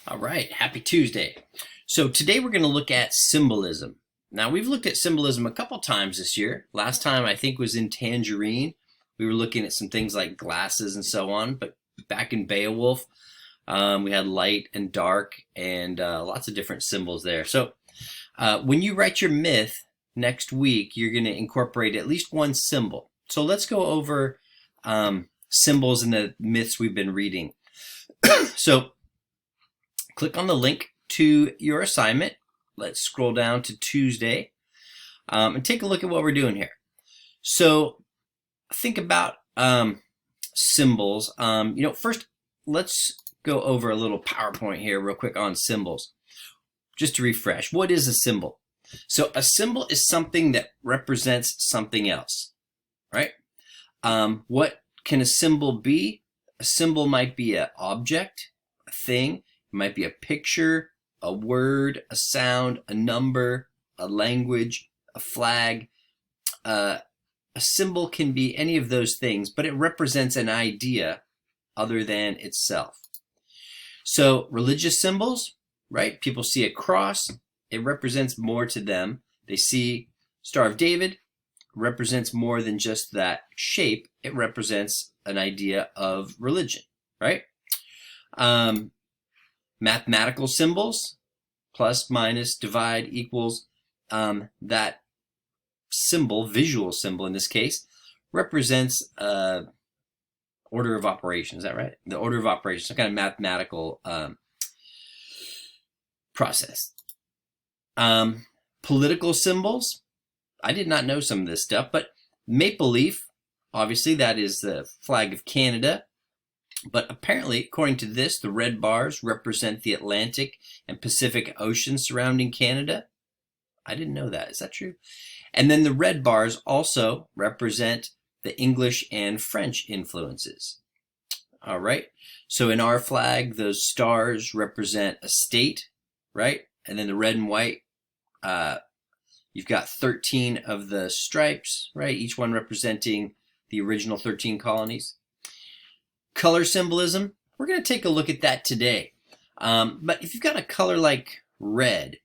All right, happy Tuesday. So today we're going to look at symbolism. Now we've looked at symbolism a couple times this year. Last time I think was in Tangerine. We were looking at some things like glasses and so on, but back in Beowulf, we had light and dark and lots of different symbols there. So when you write your myth next week, you're going to incorporate at least one symbol. So let's go over symbols in the myths we've been reading. So click on the link to your assignment. Let's scroll down to Tuesday and take a look at what we're doing here. So think about symbols. First, let's go over a little PowerPoint here real quick on symbols. Just to refresh, what is a symbol? So a symbol is something that represents something else, right? What can a symbol be? A symbol might be an object, a thing. It might be a picture, a word, a sound, a number, a language, a flag. A symbol can be any of those things, but it represents an idea other than itself. So religious symbols, right? People see a cross, it represents more to them. They see Star of David, represents more than just that shape. It represents an idea of religion, right? Mathematical symbols, plus, minus, divide, equals, that symbol, visual symbol in this case, represents order of operations. Is that right? The order of operations, some kind of mathematical process. Political symbols, I did not know some of this stuff, but maple leaf, obviously that is the flag of Canada. But apparently, according to this, the red bars represent the Atlantic and Pacific Ocean surrounding Canada. I didn't know that. Is that true? And then the red bars also represent the English and French influences. All right. So in our flag, those stars represent a state, right? And then the red and white, you've got 13 of the stripes, right? Each one representing the original 13 colonies. Color symbolism, we're going to take a look at that today. But if you've got a color like red,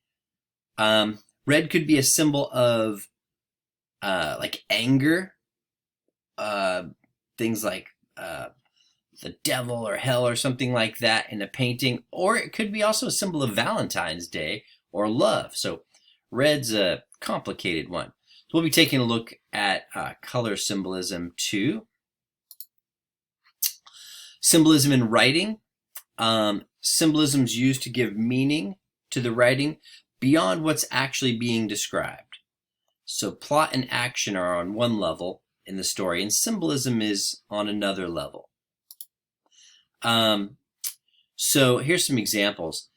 red could be a symbol of like anger, things like the devil or hell or something like that in a painting, or it could be also a symbol of Valentine's Day or love. So red's a complicated one. So we'll be taking a look at color symbolism too. Symbolism in writing. Symbolism is used to give meaning to the writing beyond what's actually being described. So plot and action are on one level in the story, and symbolism is on another level. So here's some examples.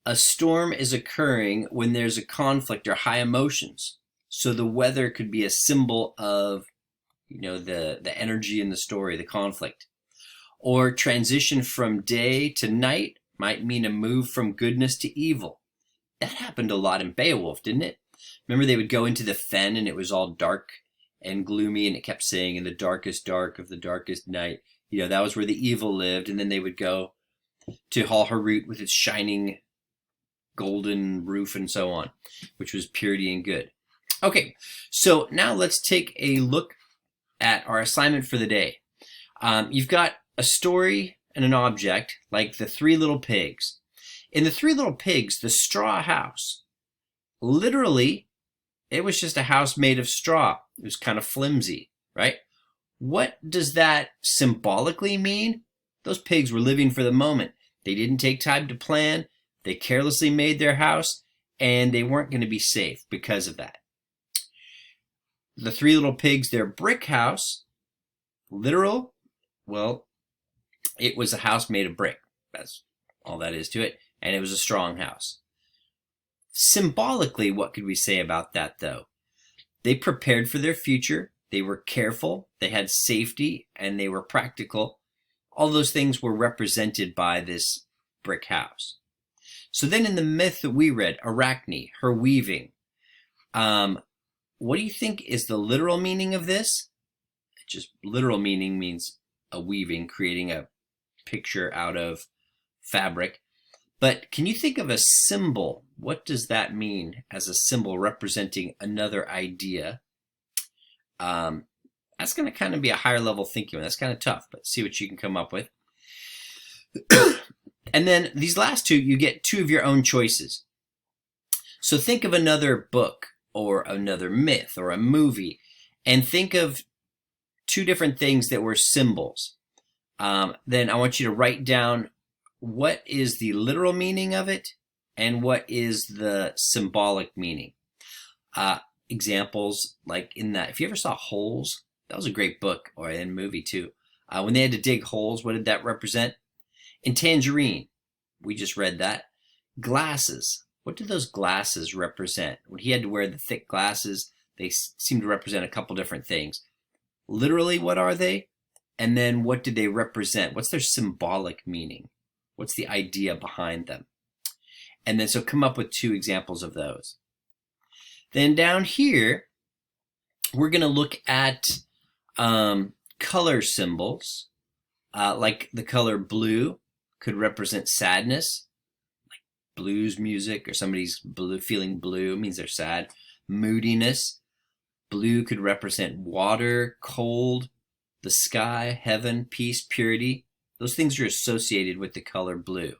A storm is occurring when there's a conflict or high emotions. So the weather could be a symbol of, the energy in the story, the conflict. Or transition from day to night might mean a move from goodness to evil. That happened a lot in Beowulf, didn't it? Remember they would go into the fen and it was all dark and gloomy and it kept saying in the darkest dark of the darkest night. That was where the evil lived. And then they would go to Hall Harut with its shining golden roof and so on, which was purity and good. Okay, so now let's take a look at our assignment for the day. You've got a story and an object like the Three Little Pigs. In the Three Little Pigs, the straw house, literally, it was just a house made of straw. It was kind of flimsy, right? What does that symbolically mean? Those pigs were living for the moment. They didn't take time to plan. They carelessly made their house, and they weren't going to be safe because of that. The Three Little Pigs, their brick house, literal, well, it was a house made of brick. That's all that is to it. And it was a strong house. Symbolically, what could we say about that, though? They prepared for their future. They were careful. They had safety, and they were practical. All those things were represented by this brick house. So then in the myth that we read, Arachne, her weaving, what do you think is the literal meaning of this? Just literal meaning means a weaving, creating a picture out of fabric. But can you think of a symbol? What does that mean as a symbol representing another idea? That's going to kind of be a higher level thinking. That's kind of tough, but see what you can come up with. And then these last two, you get two of your own choices. So think of another book or another myth or a movie, and think of two different things that were symbols. Then I want you to write down what is the literal meaning of it and what is the symbolic meaning. Examples like in that, if you ever saw Holes, that was a great book, or a movie too. When they had to dig holes, what did that represent? In Tangerine, we just read that. Glasses, what do those glasses represent? When he had to wear the thick glasses, they seem to represent a couple different things. Literally, what are they? And then what do they represent? What's their symbolic meaning? What's the idea behind them? And then so come up with two examples of those. Then down here, we're going to look at color symbols, like the color blue could represent sadness, like blues music, or somebody's blue, feeling blue means they're sad. Moodiness. Blue could represent water, cold, the sky, heaven, peace, purity. Those things are associated with the color blue.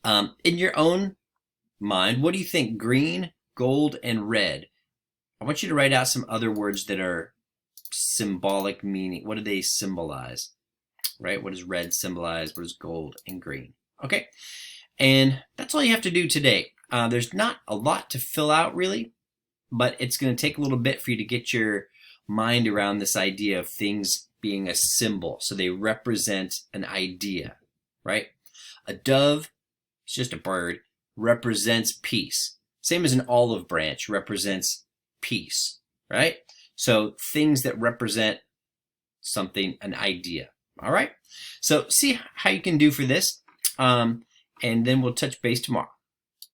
In your own mind, what do you think? Green, gold, and red. I want you to write out some other words that are symbolic meaning. What do they symbolize? Right? What does red symbolize? What does gold and green? Okay. And that's all you have to do today. There's not a lot to fill out really, but it's going to take a little bit for you to get your mind around this idea of things being a symbol. So they represent an idea, right? A dove, it's just a bird, represents peace. Same as an olive branch represents peace, right? So things that represent something, an idea. All right. So see how you can do for this. And then we'll touch base tomorrow.